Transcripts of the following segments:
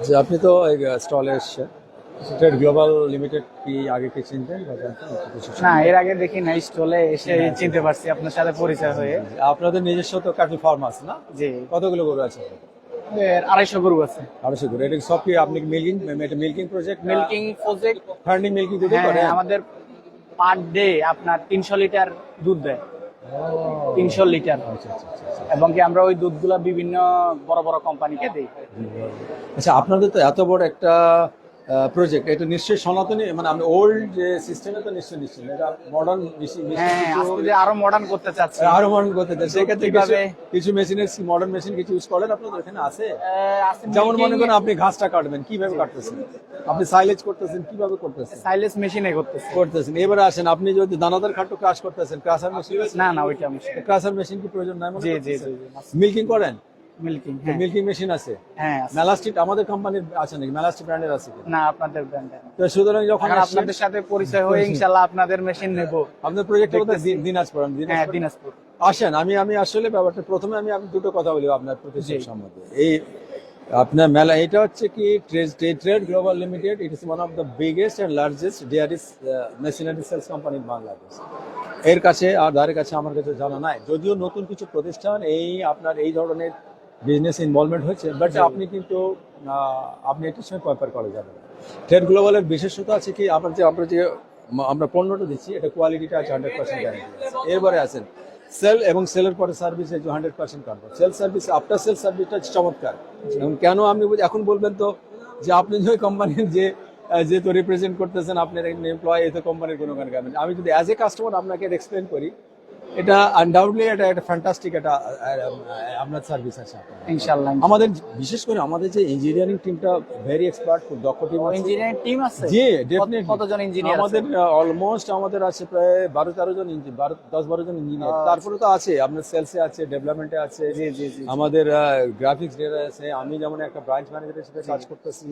যে আপনি তো স্টলে এসছেন, ট্রেড গ্লোবাল লিমিটেড কি আগে কি চিনতেন বা জানতেন একটু কিছু না, এর আগে দেখি নাই, স্টলে এসে চিনতে পারছি আপনার সাথে পরিচয় হয়ে। আপনাদের নিজস্ব তো ক্যাটল ফার্ম আছে না? জি, কতগুলো গরু আছে? এর 250 গরু আছে। 250 গরু। এটা সব কি আপনি মিল্কিং, এটা milking project, milking project. Farming milking দুটো হ্যাঁ, করেন? আমাদের পার ডে আপনার 300 লিটার দুধ দেয়। 300 লিটার। আচ্ছা আচ্ছা আচ্ছা। এবং কি আমরা ওই দুধগুলা বিভিন্ন বড় বড় কোম্পানিকে দেই। আচ্ছা, আপনাদের তো এত বড় একটা প্রজেক্ট, এটা নিশ্চয়ই সনাতনী, মানে আপনি ওল্ড যে সিস্টেমে তো নিশ্চয়ই নিশ্চয় এটা মডার্ন হ্যাঁ, আজকে যে আরো মডার্ন করতে চাচ্ছি। আরো মডার্ন করতে চাই, সেক্ষেত্রে কিভাবে? কিছু মেশিনের মডার্ন মেশিন কিছু ইউজ করেন আপনাদের এখানে আছে? আছে যেমন মনে করেন আপনি ঘাসটা কাটবেন, কিভাবে কাটতেছেন? আপনি সাইলেজ করতেছেন, কিভাবে করতেছেন? সাইলেস মেশিনে করতেছি। করতেছেন। এবারে আসেন, আপনি যদি দানাদার খাদ্য ক্রাশ করতেছেন, ক্রাশার মেশিন? না না, ওইটা মেশিন। ক্রাশার মেশিন কি প্রয়োজন নাই? জি জি জি। মিল্কিং করেন? মিল্কিং, হ্যাঁ মিল্কিং মেশিন আছে? হ্যাঁ আছে। মেলাস্টিক আমাদের কোম্পানির আছে নাকি? মেলাস্টিক ব্র্যান্ডের আছে কি? না, আপনাদের ব্র্যান্ডে। তো সুতরাং যখন এখন আপনাদের সাথে পরিচয় হয়ে ইনশাআল্লাহ আপনাদের মেশিন নেব। আপনার প্রজেক্টের মধ্যে দেখতেছি। দিনাজপুর, হ্যাঁ, দিনাজপুর। আসেন, আমি আসলে ব্যাপারটা প্রথমে আমি দুটো কথা বলি আপনার প্রতিষ্ঠান সম্বন্ধে। এই আপনার মেলা, এটা হচ্ছে কি Trade Global Limited, it is one of the biggest and largest dairy machinery sales company in Bangladesh. এর কাছে আর ধারে কাছে আমার কাছে জানা নাই, যদিও নতুন কিছু প্রতিষ্ঠান আপনার এই ধরনের বিজনেস ইনভলভমেন্ট হয়েছে, বাট আপনি কিন্তু আপনি এটার সঙ্গে কম্পেয়ার করা যাবে না। ট্রেড গ্লোবালের বিশেষত্ব আছে কি, আমরা পণ্যটা দিচ্ছি, এটা কোয়ালিটিটা আছে 100% গ্যারান্টি আছে। এরপরে আছেন সেল, এবং সেলের পরে service 100% confirm. Sale service, after sale সার্ভিসটা চমৎকার। এবং কেন আপনি এখন বলবেন তো যে আপনি যে কোম্পানির যেহেতু রিপ্রেজেন্ট করতেছেন, আপনার এমপ্লয়, এই তো কোম্পানির কোনো গান গাবেন। আমি যদি অ্যাজ এ কাস্টমার আপনাকে এক্সপ্লেন করি, এটা আনডাউটলি একটা ফ্যান্টাস্টিক একটা আপনার সার্ভিস আছে ইনশাআল্লাহ। আমাদের। বিশেষ করে আমাদের যে ইঞ্জিনিয়ারিং টিমটা ভেরি এক্সপার্ট, খুব দক্ষ টিম আছে। ইঞ্জিনিয়ারিং টিম আছে? জি, ডেফিনেটলি। কতজন ইঞ্জিনিয়ার আছে? আমাদের অলমোস্ট আমাদের আছে প্রায় 12-13 জন ইঞ্জিনিয়ার, 10-12 জন ইঞ্জিনিয়ার। তারপরে তো আছে আপনার সেলসে আছে, ডেভেলপমেন্টে আছে, জি জি জি। আমাদের গ্রাফিক্স ডিজাইনার আছে, আমি যেমন একটা ব্রাঞ্চ ম্যানেজারের সাথে কাজ করতেছি।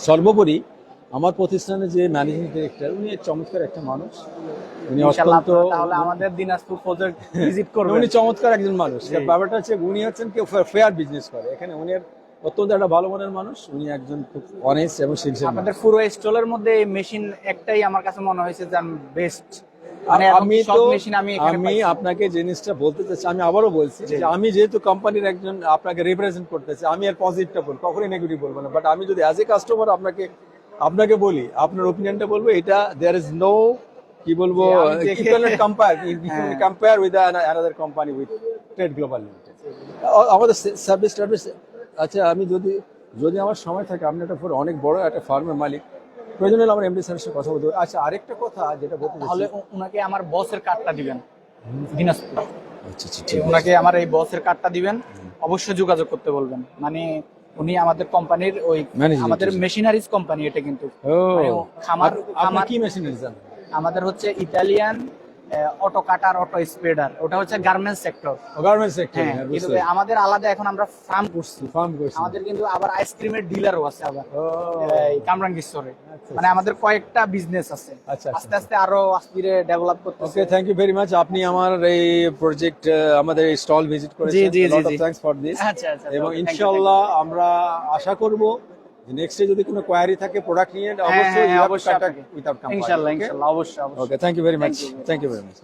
সর্বোপরি আমার প্রতিষ্ঠানের যে ম্যানেজিং ডিরেক্টর, উনি চমৎকার একটা মানুষ। উনি ইনশাআল্লাহ অত্যন্ত, তাহলে আমাদের দিনাজপুর প্রজেক্ট ভিজিট করবেন। উনি চমৎকার একজন মানুষ। ব্যাপারটা হচ্ছে উনি হচ্ছেন কেউ ফেয়ার বিজনেস করে এখানে, উনি অত্যন্ত একটা ভালো মনের মানুষ। উনি একজন খুব অনেস্ট এবং সিনসিয়ার। আমাদের পুরো স্টলের মধ্যে মেশিন একটাই আমার কাছে মনে হয়েছে যে বেস্ট। মানে আমি সব তো মেশিন আমি এখানে পাইছি। আপনাকে জিনিসটা বলতে চাচ্ছি, আমি আবারও বলছি যে আমি যেহেতু কোম্পানির একজন আপনাকে রিপ্রেজেন্ট করতেছি, আমি আর পজিটিভটা বলবো, কখনোই নেগেটিভ বলবো না। বাট আমি যদি অ্যাজ এ কাস্টমার আপনাকে বলি, আপনার ওপিনিয়নটা বলবো, এটা দেয়ার ইজ নো, কি বলবো, compare with another company, with trade Global limited. আমাদের সার্ভিস। আচ্ছা, আমি যদি আমার সময় থাকে, আপনি একটা অনেক বড় একটা ফার্মের মালিক, প্রয়োজন হলে আমার এমডি স্যারের সাথে কথা বলতে। আচ্ছা, আরেকটা কথা যেটা বলতে তাহলে উনাকে আমার বসের কার্ডটা দিবেন দিনাজপুর। আচ্ছা আচ্ছা, ঠিক আছে। উনাকে আমার এই বসের কার্ডটা দিবেন, অবশ্যই যোগাযোগ করতে বলবেন। মানে উনি আমাদের কোম্পানির ওই আমাদের মেশিনারিজ কোম্পানি এটা কিন্তু। মানে খামার কি মেশিনারিজ জানেন? আমাদের হচ্ছে ইতালিয়ান অটো কাটার, অটো স্প্রেডার, ওটা হচ্ছে গার্মেন্টস সেক্টর। Garments sector. কিন্তু আমাদের আলাদা এখন আমরা ফার্ম করছি। আমাদের কিন্তু আবার আইসক্রিমের ডিলারও আছে আবার এই কামরাঙ্গীরচরে। মানে আমাদের কয়েকটা বিজনেস আছে। আস্তে আস্তে আরো আস্তে ডেভেলপ করতেছি। Okay, thank you very much. আপনি আমার এই প্রজেক্ট, আমাদের এই স্টল ভিজিট করেছেন। জি জি জি। Thanks for this. আচ্ছা আচ্ছা। এবং ইনশাআল্লাহ আমরা আশা করব যে নেক্সট ডে যদি কোনো কোয়ারি থাকে প্রোডাক্ট নিয়ে, অবশ্যই অবশ্যই কন্টাক্ট উইথ আওয়ার কোম্পানি। ইনশাআল্লাহ ইনশাআল্লাহ, অবশ্যই অবশ্যই। Okay, thank you very much. Thank you very much.